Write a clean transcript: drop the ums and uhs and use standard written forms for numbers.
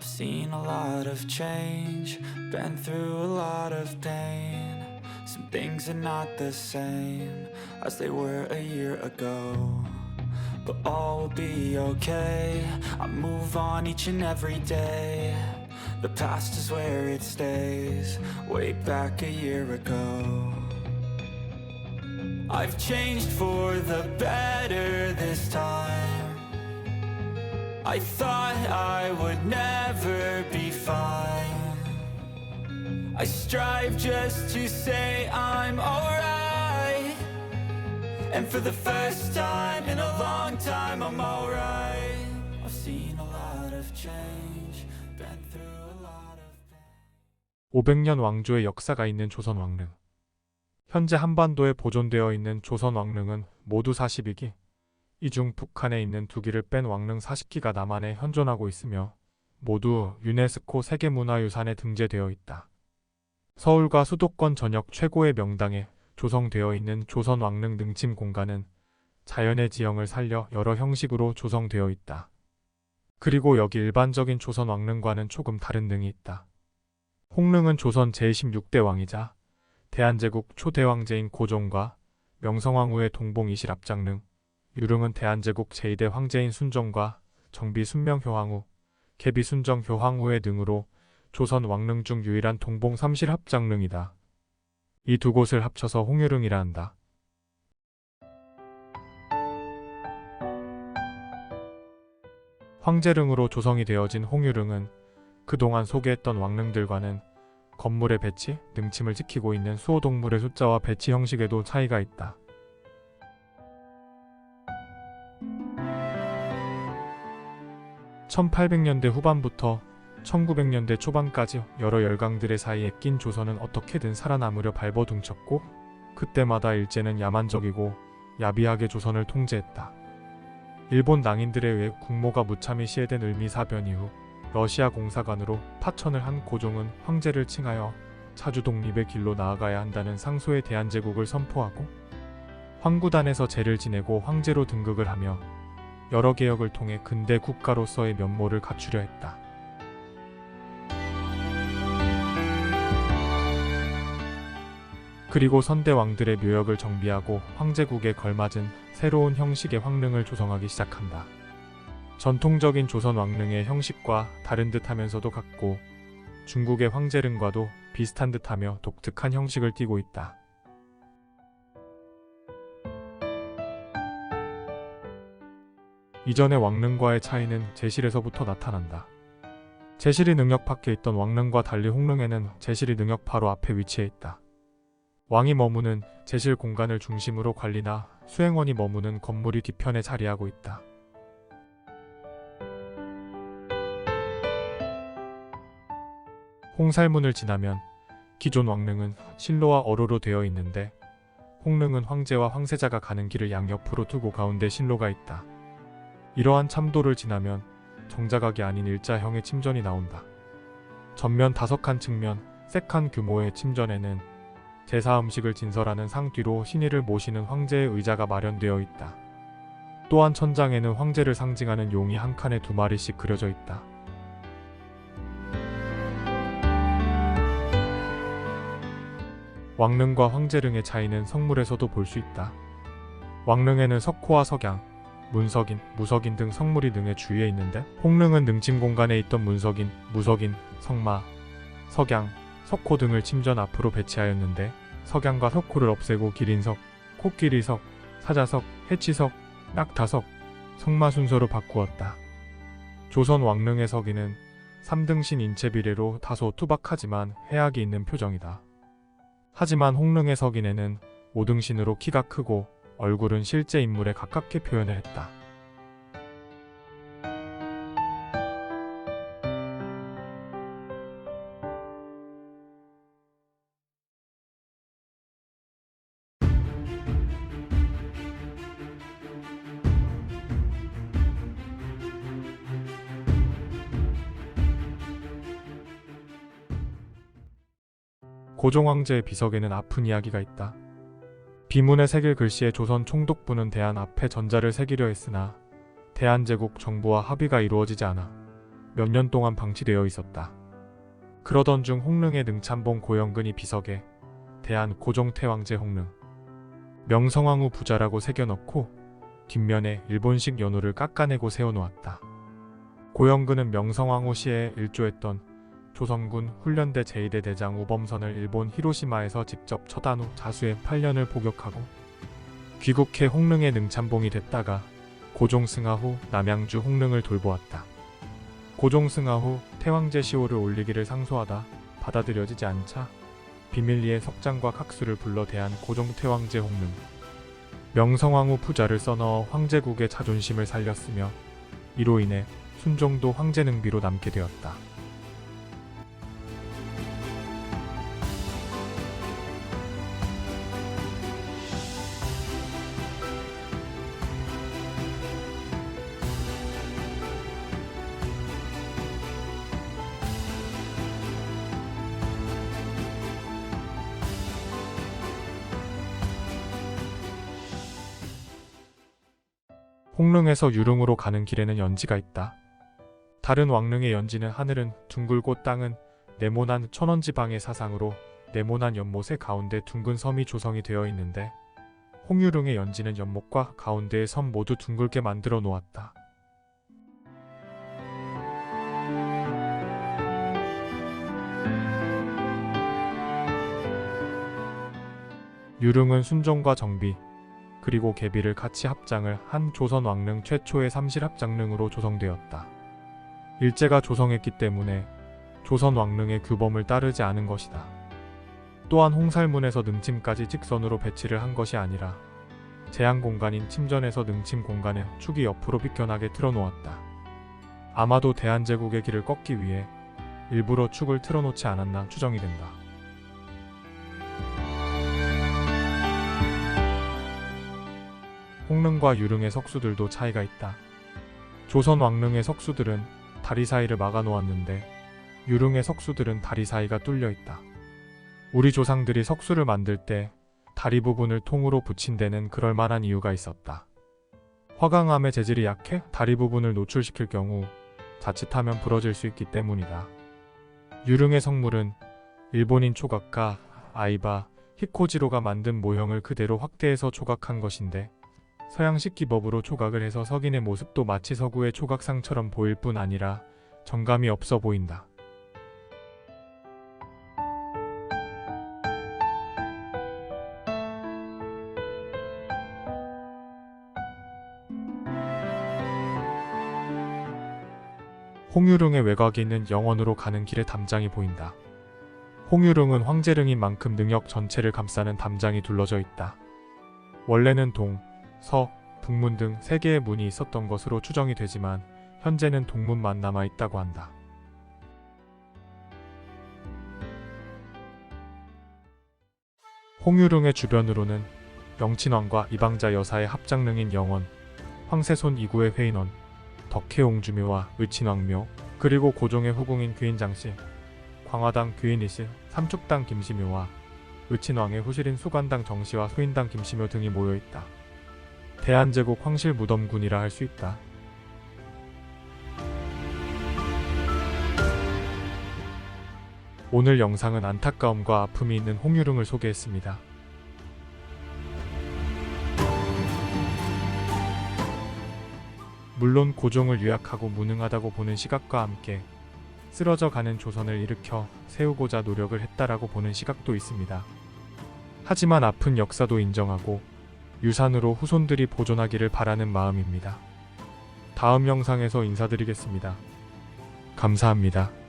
I've seen a lot of change, been through a lot of pain. Some things are not the same as they were a year ago, but all will be okay. I move on each and every day. The past is where it stays, way back a year ago. I've changed for the better this time. I thought I would never be fine. I strive just to say I'm alright, and for the first time in a long time I'm alright. I've seen a lot of change, been through a lot of pain. 500년 왕조의 역사가 있는 조선 왕릉. 현재 한반도에 보존되어 있는 조선 왕릉은 모두 42기. 이 중 북한에 있는 2기를 뺀 왕릉 40기가 남한에 현존하고 있으며 모두 유네스코 세계문화유산에 등재되어 있다. 서울과 수도권 전역 최고의 명당에 조성되어 있는 조선 왕릉 능침 공간은 자연의 지형을 살려 여러 형식으로 조성되어 있다. 그리고 여기 일반적인 조선 왕릉과는 조금 다른 능이 있다. 홍릉은 조선 제16대 왕이자 대한제국 초대왕제인 고종과 명성황 후의 동봉 이실 압장릉, 유릉은 대한제국 제2대 황제인 순종과 정비 순명효황 후, 계비 순정 효황 후의 등으로 조선 왕릉 중 유일한 동봉 삼실 합장릉이다. 이 두 곳을 합쳐서 홍유릉이라 한다. 황제릉으로 조성이 되어진 홍유릉은 그동안 소개했던 왕릉들과는 건물의 배치, 능침을 지키고 있는 수호동물의 숫자와 배치 형식에도 차이가 있다. (1800년대) 후반부터 1900년대 초반까지 여러 열강들의 사이에 낀 조선은 어떻게든 살아남으려 발버둥쳤고, 그때마다 일제는 야만적이고 야비하게 조선을 통제했다. 일본 낭인들에 의해 국모가 무참히 시해된 을미사변 이후 러시아 공사관으로 파천을 한 고종은 황제를 칭하여 자주 독립의 길로 나아가야 한다는 상소의 대한제국을 선포하고 황구단에서 제를 지내고 황제로 등극을 하며 여러 개혁을 통해 근대 국가로서의 면모를 갖추려 했다. 그리고 선대 왕들의 묘역을 정비하고 황제국에 걸맞은 새로운 형식의 왕릉을 조성하기 시작한다. 전통적인 조선 왕릉의 형식과 다른 듯하면서도 같고 중국의 황제릉과도 비슷한 듯하며 독특한 형식을 띠고 있다. 이전의 왕릉과의 차이는 제실에서부터 나타난다. 제실이 능력 밖에 있던 왕릉과 달리 홍릉에는 제실이 능력 바로 앞에 위치해 있다. 왕이 머무는 제실 공간을 중심으로 관리나 수행원이 머무는 건물이 뒤편에 자리하고 있다. 홍살문을 지나면 기존 왕릉은 신로와 어로로 되어 있는데 홍릉은 황제와 황세자가 가는 길을 양옆으로 두고 가운데 신로가 있다. 이러한 참도를 지나면 정자각이 아닌 일자형의 침전이 나온다. 전면 5칸 측면, 3칸 규모의 침전에는 제사 음식을 진설하는 상 뒤로 신의를 모시는 황제의 의자가 마련되어 있다. 또한 천장에는 황제를 상징하는 용이 한 칸에 2마리씩 그려져 있다. 왕릉과 황제릉의 차이는 성물에서도 볼 수 있다. 왕릉에는 석호와 석양, 문석인, 무석인 등 성물이 능에 주위에 있는데 홍릉은 능침 공간에 있던 문석인, 무석인, 석마, 석양, 석호 등을 침전 앞으로 배치하였는데 석양과 석호를 없애고 기린석, 코끼리석, 사자석, 해치석, 낙타석, 석마 순서로 바꾸었다. 조선 왕릉의 석인은 3등신 인체 비례로 다소 투박하지만 해악이 있는 표정이다. 하지만 홍릉의 석인에는 5등신으로 키가 크고 얼굴은 실제 인물에 가깝게 표현을 했다. 고종 황제의 비석에는 아픈 이야기가 있다. 비문에 새길 글씨에 조선 총독부는 대한 앞에 전자를 새기려 했으나 대한제국 정부와 합의가 이루어지지 않아 몇 년 동안 방치되어 있었다. 그러던 중 홍릉의 능참봉 고영근이 비석에 대한 고종태왕제 홍릉 명성황후 부자라고 새겨넣고 뒷면에 일본식 연호를 깎아내고 세워놓았다. 고영근은 명성황후 시에 일조했던 조선군 훈련대 제2대 대장 우범선을 일본 히로시마에서 직접 처단 후 자수해 8년을 복역하고 귀국해 홍릉의 능참봉이 됐다가 고종승하 후 남양주 홍릉을 돌보았다. 고종승하 후 태왕제 시호를 올리기를 상소하다 받아들여지지 않자 비밀리에 석장과 각수를 불러 대한 고종태왕제 홍릉 명성황후 부자를 써넣어 황제국의 자존심을 살렸으며 이로 인해 순종도 황제능비로 남게 되었다. 홍릉에서 유릉으로 가는 길에는 연지가 있다. 다른 왕릉의 연지는 하늘은 둥글고 땅은 네모난 천원지방의 사상으로 네모난 연못의 가운데 둥근 섬이 조성이 되어 있는데 홍유릉의 연지는 연못과 가운데의 섬 모두 둥글게 만들어 놓았다. 유릉은 순종과 정비 그리고 계비를 같이 합장을 한 조선 왕릉 최초의 삼실합장릉으로 조성되었다. 일제가 조성했기 때문에 조선 왕릉의 규범을 따르지 않은 것이다. 또한 홍살문에서 능침까지 직선으로 배치를 한 것이 아니라 제한 공간인 침전에서 능침 공간에 축이 옆으로 비껴나게 틀어놓았다. 아마도 대한제국의 길을 꺾기 위해 일부러 축을 틀어놓지 않았나 추정이 된다. 홍릉과 유릉의 석수들도 차이가 있다. 조선 왕릉의 석수들은 다리 사이를 막아 놓았는데 유릉의 석수들은 다리 사이가 뚫려 있다. 우리 조상들이 석수를 만들 때 다리 부분을 통으로 붙인 데는 그럴 만한 이유가 있었다. 화강암의 재질이 약해 다리 부분을 노출시킬 경우 자칫하면 부러질 수 있기 때문이다. 유릉의 성물은 일본인 조각가 아이바 히코지로가 만든 모형을 그대로 확대해서 조각한 것인데 서양식 기법으로 조각을 해서 석인의 모습도 마치 서구의 조각상처럼 보일 뿐 아니라 정감이 없어 보인다. 홍유릉의 외곽에 있는 영원으로 가는 길에 담장이 보인다. 홍유릉은 황제릉인 만큼 능역 전체를 감싸는 담장이 둘러져 있다. 원래는 동, 서, 북문 등 3개의 문이 있었던 것으로 추정이 되지만 현재는 동문만 남아 있다고 한다. 홍유릉의 주변으로는 영친왕과 이방자 여사의 합장릉인 영원, 황세손 2구의 회인원, 덕혜옹주묘와 의친왕묘, 그리고 고종의 후궁인 귀인장씨, 광화당 귀인이실, 삼축당 김시묘와 의친왕의 후실인 수관당 정씨와 수인당 김시묘 등이 모여있다. 대한제국 황실 무덤군이라 할 수 있다. 오늘 영상은 안타까움과 아픔이 있는 홍유릉을 소개했습니다. 물론 고종을 유약하고 무능하다고 보는 시각과 함께 쓰러져 가는 조선을 일으켜 세우고자 노력을 했다라고 보는 시각도 있습니다. 하지만 아픈 역사도 인정하고 유산으로 후손들이 보존하기를 바라는 마음입니다. 다음 영상에서 인사드리겠습니다. 감사합니다.